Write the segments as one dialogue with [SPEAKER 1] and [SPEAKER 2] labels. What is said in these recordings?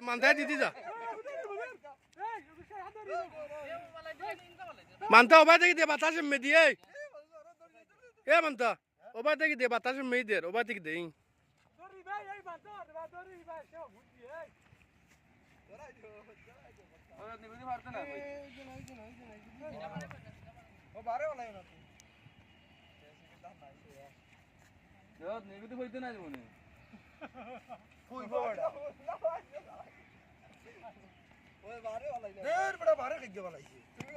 [SPEAKER 1] মানতায় দিদি যা মানতা ওবাই থেকে দে বাতাসে মে দিয়ে এ মানতা ওবাই থেকে দে বাতাসে মে দে ওবাই থেকে দেই
[SPEAKER 2] নিগুতি হইতে না মনে
[SPEAKER 3] কই বড়া ওই বারে ওলাই দের বড় বারে কে গলাইছে তুমি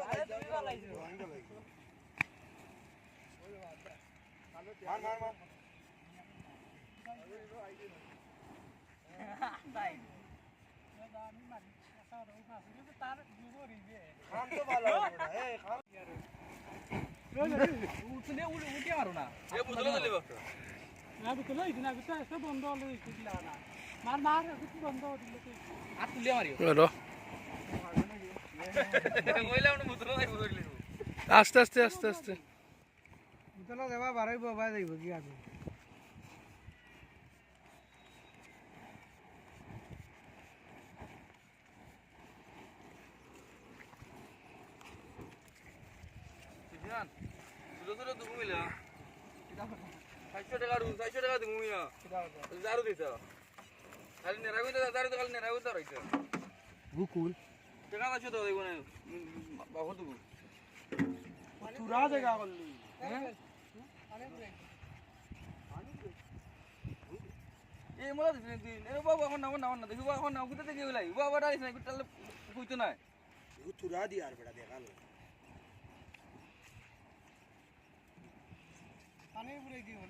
[SPEAKER 3] গলাইছো আমি গলাইছো ওই মার মার মার ভাই আমি মারি সারা ওই মাছ কিন্তু তার দুগো রিবে খান তো ভালো বড়া এই খান উঠলে উঠে মারো না এ বুঝলো না লেবা না বুঝলো ইদিনা বিটা সব বন্ধ হলো ইদিলা না মার মার কিছু বন্ধ দিল তো আর তুলে মারিও
[SPEAKER 1] রো
[SPEAKER 2] কইলা উনি মুতলো নাই বললি
[SPEAKER 1] আস্তে আস্তে আস্তে আস্তে
[SPEAKER 3] মুতলো দেবা বাড়াইব বাই যাইব কি আগে
[SPEAKER 2] জান সুদুরে দুগু মিলা 600 টাকা দিমু মিয়া দারু দিতা খালি নেরাগো তো দারু তো খালি নেরাগো তো রাইতা
[SPEAKER 3] বুকুল
[SPEAKER 2] টাকা আছে তো দেখো না বাবা দুগু
[SPEAKER 3] তুরা জায়গা করলি
[SPEAKER 2] এই মোলা দিছেন তুই এ বাবা এখন না দেখো এখন না কুতে থেকে গলাই বাবা ডাইছ না কুতালে কইতো না
[SPEAKER 3] তুরা দি আর বড়া দেখাল পানি পুরে দিও